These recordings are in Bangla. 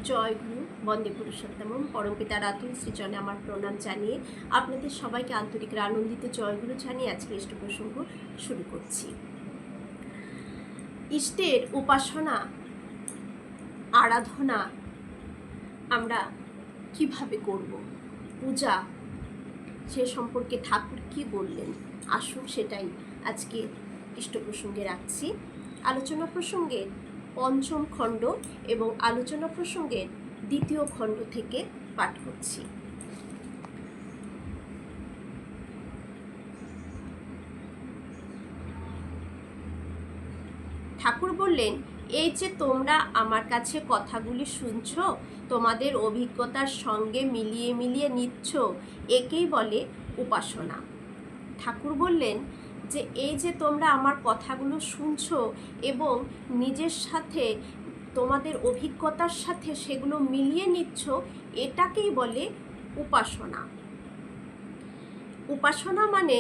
জয় গুরু বন্দে পুরুষোত্তমম পরমপিতার আতুল শ্রীচরণে আমার প্রণাম জানিয়ে আপনাদের সবাইকে আন্তরিক আনন্দিত জয়গুরু জানিয়ে আজকে ইষ্ট প্রসঙ্গ শুরু করছি। ইষ্টের উপাসনা আরাধনা আমরা কিভাবে করব, পূজা সে সম্পর্কে ঠাকুর কি বললেন, আসুন সেটাই আজকে ইষ্ট প্রসঙ্গে রাখছি। আলোচনা প্রসঙ্গের পঞ্চম খণ্ড এবং আলোচনা প্রসঙ্গের দ্বিতীয় খণ্ড থেকে পাঠ করছি। ঠাকুর বললেন, এই যে তোমরা আমার কাছে কথাগুলি শুনছ, তোমাদের অভিজ্ঞতার সঙ্গে মিলিয়ে মিলিয়ে নিচ্ছ, একেই বলে উপাসনা। ঠাকুর বললেন যে এই যে তোমরা আমার কথাগুলো শুনছ এবং নিজের সাথে তোমাদের অভিজ্ঞতার সাথে সেগুলো মিলিয়ে নিচ্ছ, এটাকেই বলে উপাসনা। উপাসনা মানে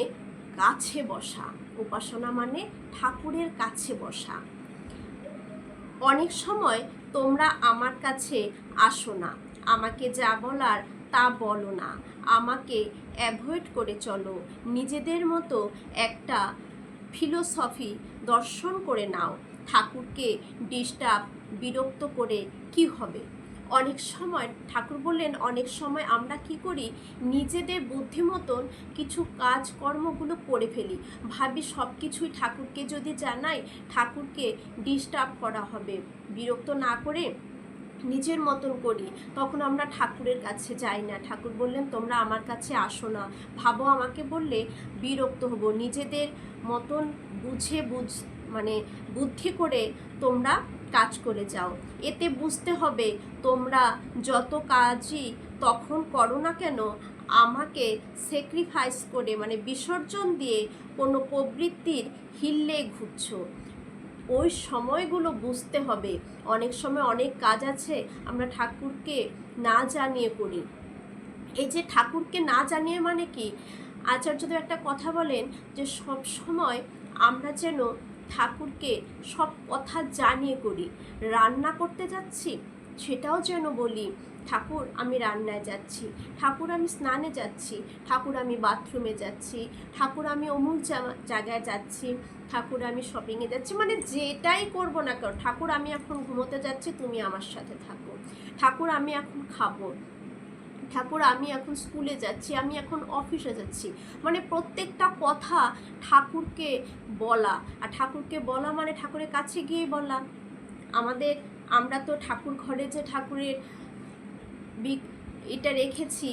কাছে বসা, উপাসনা মানে ঠাকুরের কাছে বসা। অনেক সময় তোমরা আমার কাছে আসো না, আমাকে যা বলার তা বলো না, আমাকে অ্যাভয়েড করে চলো, নিজেদের মতো একটা ফিলোসফি দর্শন করে নাও, ঠাকুরকে ডিস্টার্ব বিরক্ত করে কি হবে। অনেক সময় ঠাকুর বললেন, অনেক সময় আমরা কি করি, নিজেদের বুদ্ধি মতন কিছু কাজকর্মগুলো করে ফেলি, ভাবি সব কিছুই ঠাকুরকে যদি জানাই ঠাকুরকে ডিস্টার্ব করা হবে, বিরক্ত না করে নিজের মতন করি, তখন আমরা ঠাকুরের কাছে যাই না। ঠাকুর বললেন, তোমরা আমার কাছে আসো না, ভাবো আমাকে বললে বিরক্ত হব, নিজেদের মতন বুদ্ধি করে তোমরা কাজ করে যাও। এতে বুঝতে হবে তোমরা যত কাজই তখন করো না কেন, আমাকে স্যাক্রিফাইস করে বিসর্জন দিয়ে কোনো প্রবৃত্তির হিল্লে ঘুরছো। ওই সময়গুলো বুঝতে হবে। অনেক সময় অনেক কাজ আছে আমরা ঠাকুরকে না জানিয়ে করি। এই যে ঠাকুরকে না জানিয়ে মানে কি, আচার্যদেব একটা কথা বলেন যে সব সময় আমরা যেন ঠাকুরকে সব কথা জানিয়ে করি। রান্না করতে যাচ্ছি সেটাও যেন বলি, ঠাকুর আমি রান্নায় যাচ্ছি, ঠাকুর আমি স্নানে যাচ্ছি, ঠাকুর আমি বাথরুমে যাচ্ছি, ঠাকুর আমি অমুক জায়গায় যাচ্ছি, ঠাকুর আমি শপিংয়ে যাচ্ছি, যেটাই করব না কেন, ঠাকুর আমি এখন ঘুমোতে যাচ্ছি, তুমি আমার সাথে থাকো, ঠাকুর আমি এখন খাবো, ঠাকুর আমি এখন স্কুলে যাচ্ছি, আমি এখন অফিসে যাচ্ছি। প্রত্যেকটা কথা ঠাকুরকে বলা, আর ঠাকুরকে বলা মানে ঠাকুরের কাছে গিয়ে বলা। আমরা তো ঠাকুর ঘরে যে ঠাকুরের এটা রেখেছি,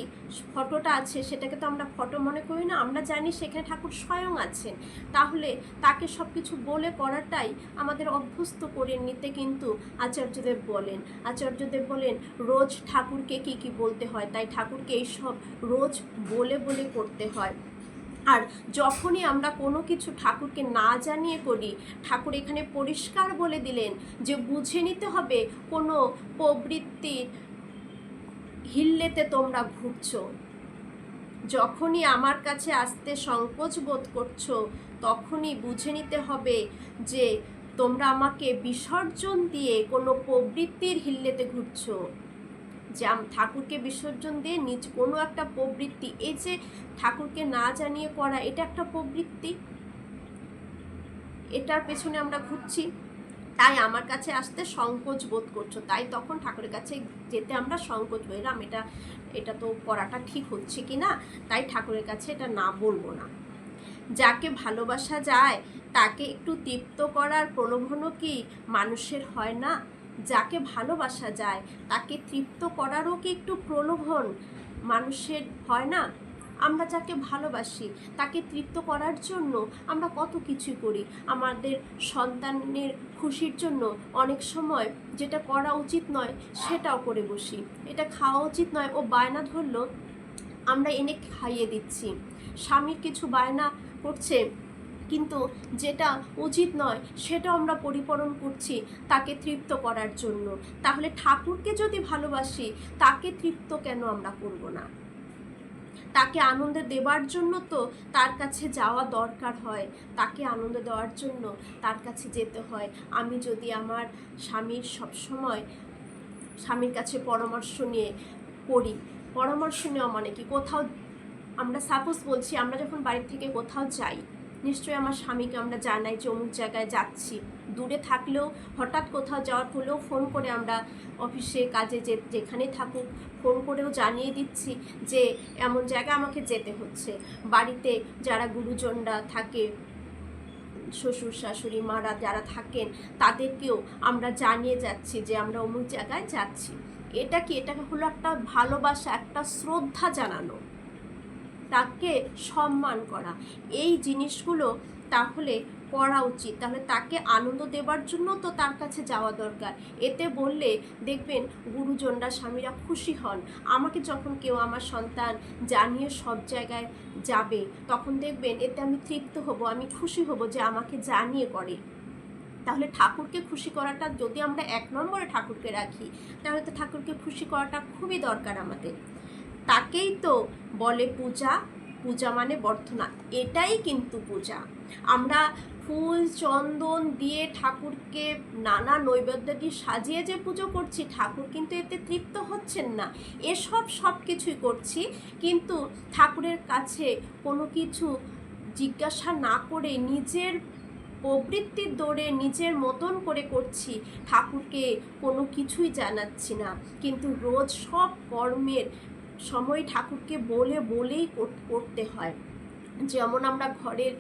ফটোটা আছে, সেটাকে তো আমরা ফটো মনে করি না, আমরা জানি সেখানে ঠাকুর স্বয়ং আছেন। তাহলে তাকে সব কিছু বলে করাটাই আমাদের অভ্যস্ত করে নিতে কিন্তু আচার্যদেব বলেন রোজ ঠাকুরকে কি বলতে হয়, তাই ঠাকুরকে এইসব রোজ বলে বলে করতে হয়। আর যখনই আমরা কোনো কিছু ঠাকুরকে না জানিয়ে করি, ঠাকুর এখানে পরিষ্কার বলে দিলেন যে বুঝে নিতে হবে কোনো প্রবৃত্তির হিল্লেতে তোমরা ঘুরছো। যখনই আমার কাছে আসতে সংকোচ বোধ করছো, তখনই বুঝে নিতে হবে যে তোমরা আমাকে বিসর্জন দিয়ে কোনো প্রবৃত্তির হিল্লেতে ঘুরছো। যে ঠাকুরকে বিসর্জন দিয়ে কোনো একটা প্রবৃত্তি, এই যে ঠাকুরকে না জানিয়ে করা, এটা একটা প্রবৃত্তি, এটার পেছনে আমরা ঘুরছি, তাই আমার কাছে আসতে সংকোচ বোধ করছো, তাই তখন ঠাকুরের কাছে যেতে আমরা সংকোচ হইলাম, এটা তো করাটা ঠিক হচ্ছে কি না, তাই ঠাকুরের কাছে এটা না বলবো না। যাকে ভালোবাসা যায় তাকে একটু তৃপ্ত করার প্রলোভনও কি মানুষের হয় না? যাকে ভালোবাসা যায় তাকে তৃপ্ত করারও কি একটু প্রলোভন মানুষের হয় না? আমরা যাকে ভালোবাসি তাকে তৃপ্ত করার জন্য আমরা কত কিছু করি। আমাদের সন্তানের খুশির জন্য অনেক সময় যেটা করা উচিত নয় সেটাও করে বসি। এটা খাওয়া উচিত নয়, ও বায়না ধরলো, আমরা এনে খাইয়ে দিচ্ছি। স্বামীর কিছু বায়না করছে, কিন্তু যেটা উচিত নয় সেটাও আমরা পরিপূরণ করছি তাকে তৃপ্ত করার জন্য। তাহলে ঠাকুরকে যদি ভালোবাসি তাকে তৃপ্ত কেন আমরা করব না? তাকে আনন্দ দেওয়ার জন্য তো তার কাছে যাওয়া দরকার হয়, তাকে আনন্দ দেওয়ার জন্য তার কাছে যেতে হয়। আমি যদি আমার স্বামীর সবসময় স্বামীর কাছে পরামর্শ নিয়ে করি। পরামর্শ নেওয়া মানে কি, কোথাও আমরা সাপোজ বলছি, আমরা যখন বাড়ির থেকে কোথাও যাই, নিশ্চয়ই আমার স্বামীকে আমরা জানাই যে অমুক জায়গায় যাচ্ছি। দূরে থাকলেও হঠাৎ কোথাও যাওয়ার হলেও ফোন করে আমরা অফিসে কাজে যেখানেই থাকুক ফোন করেও জানিয়ে দিচ্ছি যে এমন জায়গায় আমাকে যেতে হচ্ছে। বাড়িতে যারা গুরুজনরা থাকে, শ্বশুর শাশুড়ি মারা যারা থাকেন, তাদেরকেও আমরা জানিয়ে যাচ্ছি যে আমরা অমুক জায়গায় যাচ্ছি। এটা কি, এটা হলো একটা ভালোবাসা, একটা শ্রদ্ধা জানানো, তাকে সম্মান করা। এই জিনিসগুলো তাহলে করা উচিত। তাহলে তাকে আনন্দ দেবার জন্য তো তার কাছে যাওয়া দরকার। এতে বললে দেখবেন গুরুজনরা, স্বামীরা খুশি হন। আমাকে যখন কেউ, আমার সন্তান জানিয়ে সব জায়গায় যাবে, তখন দেখবেন এতে আমি তৃপ্ত হব, আমি খুশি হব যে আমাকে জানিয়ে করে। তাহলে ঠাকুরকে খুশি করাটা, যদি আমরা 1 নম্বরে ঠাকুরকে রাখি, তাহলে তো ঠাকুরকে খুশি করাটা খুবই দরকার আমাদের। তাকেই তো বলে পূজা, পূজা মানে বর্ধনা, এটাই কিন্তু পূজা। আমরা ফুল চন্দন দিয়ে ঠাকুরকে নানা নৈবেদ্য দিয়ে সাজিয়ে যে পুজো করছি, ঠাকুর কিন্তু এতে তৃপ্ত হচ্ছেন না। সব কিছুই করছি, কিন্তু ঠাকুরের কাছে কোনো কিছু জিজ্ঞাসা না করে নিজের প্রবৃত্তির দৌড়ে নিজের মতন করে করছি, ঠাকুরকে কোনো কিছুই জানাচ্ছি না। কিন্তু রোজ সব কর্মের সময় ঠাকুরকে বলেই করতে হয়। যেমন আমরা ঘরের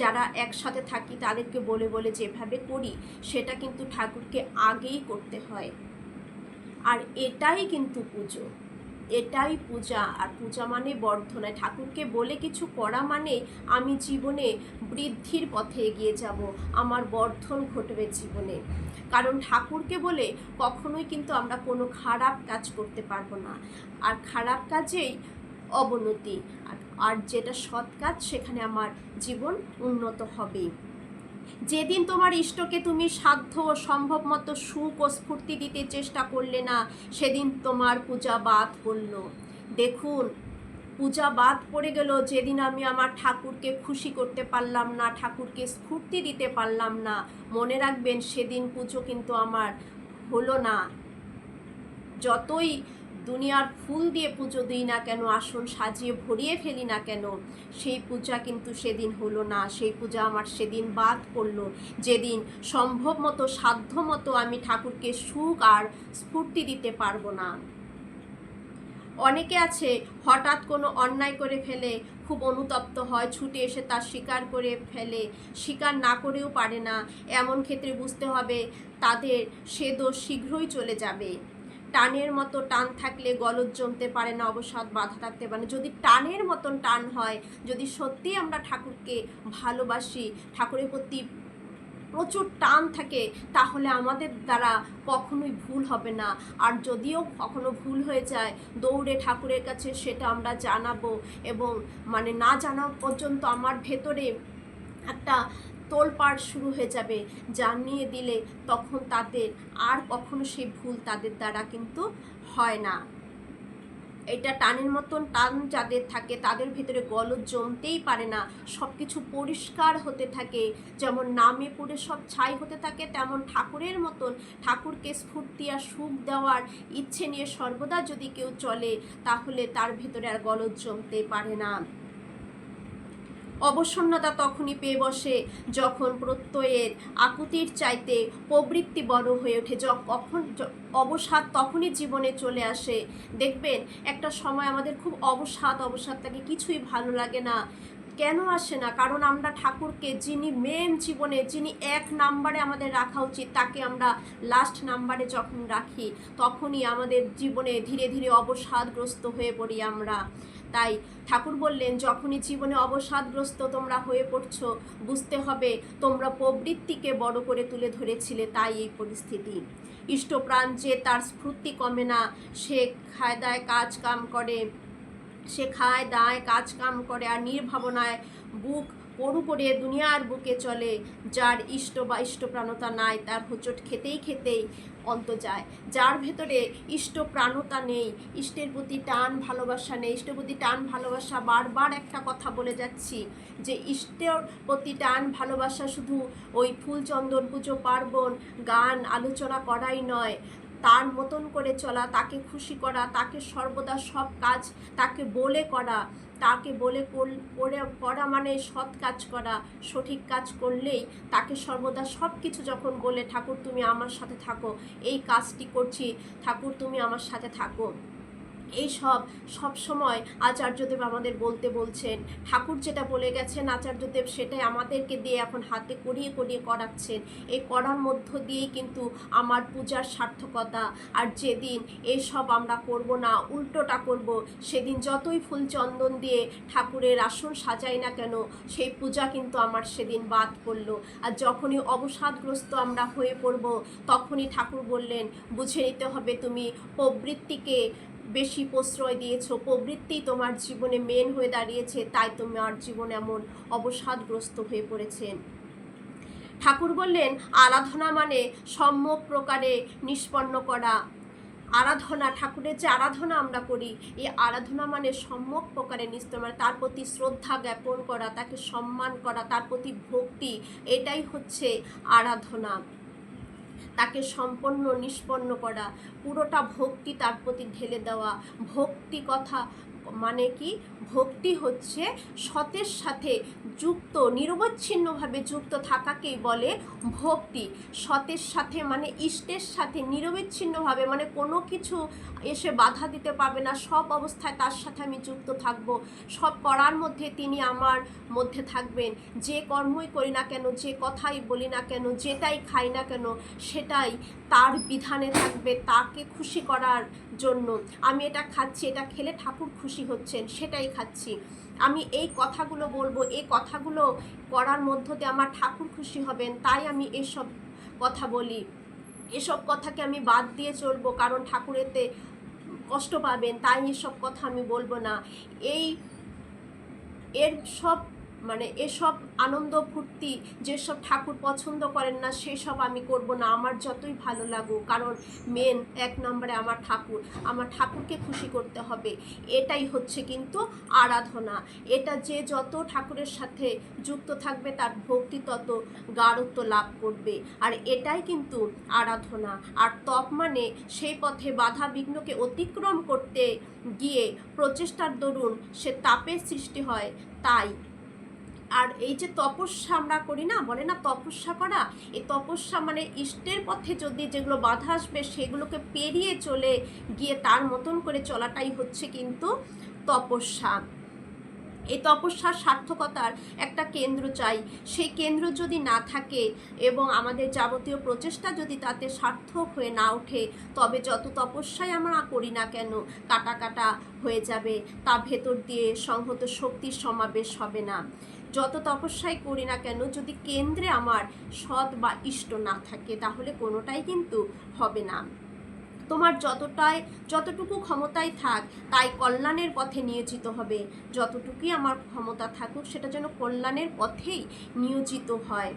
যারা একসাথে থাকি তাদেরকে বলে যেভাবে করি, সেটা কিন্তু ঠাকুরকে আগেই করতে হয়। আর এটাই কিন্তু পুজো, এটাই পূজা। আর পূজা মানে বর্ধনা। ঠাকুরকে বলে কিছু করা মানে আমি জীবনে বৃদ্ধির পথে এগিয়ে যাব, আমার বর্ধন ঘটবে জীবনে। কারণ ঠাকুরকে বলে কখনোই কিন্তু আমরা কোনো খারাপ কাজ করতে পারবো না। আর খারাপ কাজেই অবনতি, আর যেটা সৎ কাজ সেখানে আমার জীবন উন্নত হবে। যেদিন তোমার ইষ্টকে তুমি সাধ্য ও সম্ভব মতো সুখ ও স্ফূর্তি দিতে চেষ্টা করলে না, সেদিন তোমার পূজা বাদ পড়ল। দেখুন, পূজা বাদ পড়ে গেল যেদিন আমি আমার ঠাকুরকে খুশি করতে পারলাম না, ঠাকুরকে স্ফূর্তি দিতে পারলাম না। মনে রাখবেন, সেদিন পুজো কিন্তু আমার হলো না। যতই দুনিয়ার ফুল দিয়ে পুজো দিই না কেন, আসন সাজিয়ে ভরিয়ে ফেলি না কেন, সেই পূজা কিন্তু সেদিন হলো না। সেই পূজা আমার সেদিন বাদ পড়লো, যেদিন সম্ভব মতো, সাধ্য মতো আমি ঠাকুরকে সুখ আর স্ফূর্তি দিতে পারবো না। অনেকে আছে হঠাৎ কোনো অন্যায় করে ফেলে, খুব অনুতপ্ত হয়, ছুটে এসে তার স্বীকার করে ফেলে, স্বীকার না করেও পারে না। এমন ক্ষেত্রে বুঝতে হবে তাদের সে দোষ শীঘ্রই চলে যাবে। টানের মতো টান থাকলে গলদ জমতে পারে না, অবসাদ বাধা থাকতে পারে না। যদি টানের মতন টান হয়, যদি সত্যি আমরা ঠাকুরকে ভালোবাসি, ঠাকুরের প্রতি প্রচুর টান থাকে, তাহলে আমাদের দ্বারা কখনোই ভুল হবে না। আর যদিও কখনো ভুল হয়ে যায়, দৌড়ে ঠাকুরের কাছে সেটা আমরা জানাবো, এবং মানে না জানা পর্যন্ত আমার ভেতরে একটা তোলপাড় শুরু হয়ে যাবে। জানিয়ে দিলে তখন তাদের আর কখনো সেই ভুল তাদের দ্বারা কিন্তু হয় না। এটা টানের মতন টান যাদের থাকে, তাদের ভেতরে গলদ জমতেই পারে না, সব কিছু পরিষ্কার হতে থাকে। যেমন নামে পড়ে সব ছাই হতে থাকে, তেমন ঠাকুরের মতন ঠাকুরকে স্ফূর্তি আর সুখ দেওয়ার ইচ্ছে নিয়ে সর্বদা যদি কেউ চলে, তাহলে তার ভেতরে আর গলদ জমতে পারে না। অবসন্নতা তখনই পেয়ে বসে যখন প্রত্যয়ের আকুতির চাইতে প্রবৃত্তি বড় হয়ে ওঠে। কখন অবসাদ তখনই জীবনে চলে আসে। দেখবেন একটা সময় আমাদের খুব অবসাদ থাকে, কিছুই ভালো লাগে না। কেন আসে না? কারণ আমরা ঠাকুরকে, যিনি মেন জীবনে, যিনি 1 নাম্বারে আমাদের রাখা উচিত, তাকে আমরা লাস্ট নাম্বারে যখন রাখি, তখনই আমাদের জীবনে ধীরে ধীরে অবসাদগ্রস্ত হয়ে পড়ি আমরা। তাই ঠাকুর বললেন, যখনই জীবনে অবসাদগ্রস্ত তোমরা হয়ে পড়ছো, বুঝতে হবে তোমরা প্রবৃত্তিকে বড় করে তুলে ধরেছিলে, তাই এই পরিস্থিতি। ইষ্টপ্রাণ যে তার স্ফূর্তি কমে না, সে খায় দায় কাজ কাম করে, আর নির্ভাবনায় বুক পড়ু করে দুনিয়ার বুকে চলে। যার ইষ্ট বা ইষ্টপ্রাণতা নাই, তার হোঁচট খেতেই অন্ত যায়। যার ভেতরে ইষ্টপ্রাণতা নেই, ইষ্টের প্রতি টান ভালোবাসা নেই, ইষ্টের প্রতি টান ভালোবাসা, বারবার একটা কথা বলে যাচ্ছি যে ইষ্টের প্রতি টান ভালোবাসা শুধু ওই ফুল চন্দন পুজো পার্বণ গান আলোচনা করাই নয়, তার মতন করে চলা, তাকে খুশি করা, তাকে সর্বদা সব কাজ তাকে বলে করা, তাকে বলে করা মানে সৎ কাজ করা, সঠিক কাজ করলেই তাকে সর্বদা সব কিছু যখন বলে, ঠাকুর তুমি আমার সাথে থাকো, এই কাজটি করছি, ঠাকুর তুমি আমার সাথে থাকো, এই সব সময় আচার্যদেব আমাদের বলছেন। ঠাকুর যেটা বলে গেছেন আচার্যদেব সেটাই আমাদেরকে দিয়ে এখন হাতে করিয়ে করাচ্ছেন। এই করার মধ্য দিয়েই কিন্তু আমার পূজার সার্থকতা। আর যেদিন এইসব আমরা করব না, উল্টোটা করব, সেদিন যতই ফুল চন্দন দিয়ে ঠাকুরের আসন সাজাই না কেন, সেই পূজা কিন্তু আমার সেদিন বাদ পড়লো। আর যখনই অবসাদগ্রস্ত আমরা হয়ে পড়ব, তখনই ঠাকুর বললেন বুঝে নিতে হবে তুমি প্রবৃত্তিকে বেশি প্রশ্রয় দিয়েছো, প্রবৃত্তি তোমার জীবনে মেন হয়ে দাঁড়িয়েছে, তাই তোমার জীবন এমন অবসাদগ্রস্ত হয়ে পড়েছেন। ঠাকুর বললেন আরাধনা মানে সম্যক প্রকারে নিষ্পন্ন করা। আরাধনা, ঠাকুরের যে আরাধনা আমরা করি, এই আরাধনা মানে সম্যক প্রকারে নিষ্পন্ন, মানে তার প্রতি শ্রদ্ধা জ্ঞাপন করা, তাকে সম্মান করা, তার প্রতি ভক্তি, এটাই হচ্ছে আরাধনা। তাকে সম্পন্ন নিষ্পন্ন করা, পুরোটা ভক্তি তার প্রতি ঢেলে দেওয়া। ভক্তি কথা মানে কি? ভক্তি হচ্ছে সতের সাথে যুক্ত, নিরবচ্ছিন্নভাবে যুক্ত থাকাকেই বলে ভক্তি। সতের সাথে মানে ইষ্টের সাথে নিরবিচ্ছিন্নভাবে, মানে কোনো কিছু এসে বাধা দিতে পারবে না, সব অবস্থায় তার সাথে আমি যুক্ত থাকব, সব করার মধ্যে তিনি আমার মধ্যে থাকবেন। যে কর্মই করি না কেন, যে কথাই বলি না কেন, যেটাই খাই না কেন, সেটাই তার বিধানে থাকবে, তাকে খুশি করার জন্য। আমি এটা খাচ্ছি, এটা খেলে ঠাকুর খুশি হচ্ছেন, সেটাই খাচ্ছি। আমি এই কথাগুলো বলবো, এই কথাগুলো করার মধ্য দিয়ে আমার ঠাকুর খুশি হবেন, তাই আমি এসব কথা বলি। এসব কথাকে আমি বাদ দিয়ে চলবো, কারণ ঠাকুর এতে কষ্ট পাবেন, তাই এসব কথা আমি বলবো না। এসব আনন্দ ফুর্তি যেসব ঠাকুর পছন্দ করেন না, সেসব আমি করব না, আমার যতই ভালো লাগুক, কারণ মেন এক নম্বরে আমার ঠাকুরকে খুশি করতে হবে। এটাই হচ্ছে কিন্তু আরাধনা। এটা যে যত ঠাকুরের সাথে যুক্ত থাকবে, তার ভক্তি তত গাঢ়ত্ব লাভ করবে, আর এটাই কিন্তু আরাধনা। আর তপ মানে সেই পথে বাধা বিঘ্নকে অতিক্রম করতে গিয়ে প্রচেষ্টার দরুন সে তাপের সৃষ্টি হয়, তাই। আর এই যে তপস্যা আমরা করি না, বলে না তপস্যা করা, এই তপস্যা মানে ইষ্টের পথে যদি যেগুলো বাধা আসবে সেগুলোকে পেরিয়ে চলে গিয়ে তার মতন করে চলাটাই হচ্ছে কিন্তু তপস্যা। এই তপস্যার সার্থকতার একটা কেন্দ্র চাই। সেই কেন্দ্র যদি না থাকে এবং আমাদের যাবতীয় প্রচেষ্টা যদি তাতে সার্থক হয়ে না ওঠে, তবে যত তপস্যাই আমরা করি না কেন কাটা হয়ে যাবে, তা ভেতর দিয়ে সংহত শক্তির সমাবেশ হবে না। যত তপস্যাই করি না কেন, যদি কেন্দ্রে আমার সৎ বা ইষ্ট না থাকে, তাহলে কোনোটাই কিন্তু হবে না। তোমার যতটুকু ক্ষমতায় থাক, তাই কল্যাণের পথে নিয়োজিত হবে। যতটুকুই আমার ক্ষমতা থাকুক, সেটা যেন কল্যাণের পথেই নিয়োজিত হয়।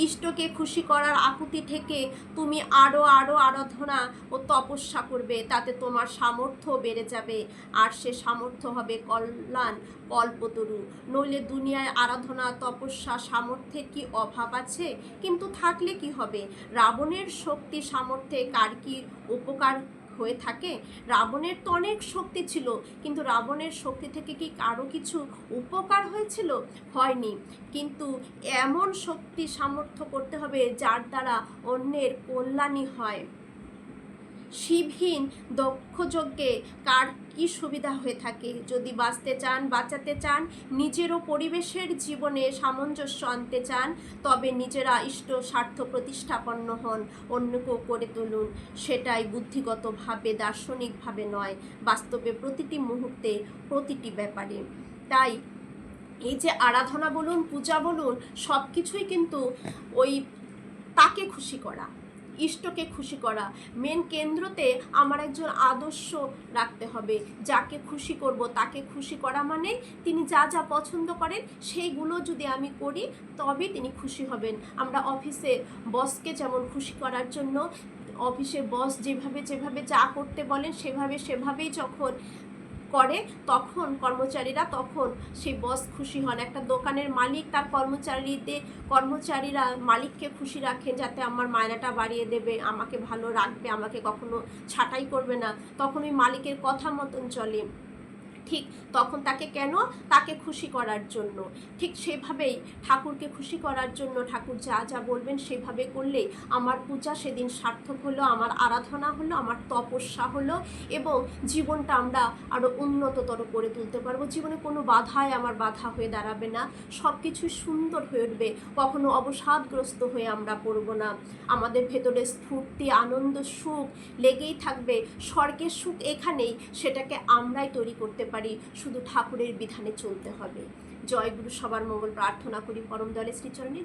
ইষ্টকে খুশি করার আকুতি থেকে তুমি আরও আরাধনা ও তপস্যা করবে, তাতে তোমার সামর্থ্য বেড়ে যাবে, আর সে সামর্থ্য হবে কল্যাণ কল্পতরু। নইলে দুনিয়ায় আরাধনা তপস্যা সামর্থ্যের কি অভাব আছে? কিন্তু থাকলে কি হবে? রাবণের শক্তি সামর্থ্যে কার কি উপকার হয়ে থাকে? রাবণের তো অনেক শক্তি ছিল, কিন্তু রাবণের শক্তি থেকে কি কারো কিছু উপকার হয়েছিল? হয়নি। কিন্তু এমন শক্তি সামর্থ্য করতে হবে যার দ্বারা অন্যের কল্যাণই হয়। শিবহীন দক্ষযজ্ঞে কার কি সুবিধা হয়ে থাকে? যদি বাঁচাতে চান, নিজেরও পরিবেশের জীবনে সামঞ্জস্য আনতে চান, তবে নিজেরা ইষ্ট স্বার্থ প্রতিষ্ঠাপন্ন হন, অন্যকেও করে তুলুন। সেটাই বুদ্ধিগতভাবে, দার্শনিকভাবে নয়, বাস্তবে প্রতিটি মুহূর্তে, প্রতিটি ব্যাপারে। তাই এই যে আরাধনা বলুন, পূজা বলুন, সব কিছুই কিন্তু ওই তাকে খুশি করা, ইষ্টকে খুশি করা। মেন কেন্দ্রতে আমার একজন আদর্শ রাখতে হবে, যাকে খুশি করব, তাকে খুশি করা মানে তিনি যা যা পছন্দ করেন সেইগুলো যদি আমি করি, তবে তিনি খুশি হবেন। আমরা অফিসে বসকে যেমন খুশি করার জন্য, অফিসের বস যেভাবে যা করতে বলেন সেভাবেই যখন করে, তখন কর্মচারীরা, তখন সেই বস খুশি হন। একটা দোকানের মালিক তার কর্মচারীরা মালিককে খুশি রাখে, যাতে আমার মায়নাটা বাড়িয়ে দেবে, আমাকে ভালো রাখবে, আমাকে কখনো ছাঁটাই করবে না, তখন ওই মালিকের কথা মতন চলে। ঠিক তখন তাকে খুশি করার জন্য, ঠিক সেভাবেই ঠাকুরকে খুশি করার জন্য ঠাকুর যা যা বলবেন সেভাবে করলেই আমার পূজা সেদিন সার্থক হলো, আমার আরাধনা হলো, আমার তপস্যা হলো, এবং জীবনটা আমরা আরও উন্নততর করে তুলতে পারবো। জীবনে কোনো বাধায় আমার বাধা হয়ে দাঁড়াবে না, সব কিছু সুন্দর হয়ে উঠবে, কখনো অবসাদগ্রস্ত হয়ে আমরা পড়বো না। আমাদের ভেতরে স্ফূর্তি, আনন্দ, সুখ লেগেই থাকবে। স্বর্গের সুখ এখানেই, সেটাকে আমরাই তৈরি করতে পারি, শুধু ঠাকুরের বিধানে চলতে হবে। জয় গুরু, সবার মঙ্গল প্রার্থনা করি পরম দয়ালে শ্রীচরণে।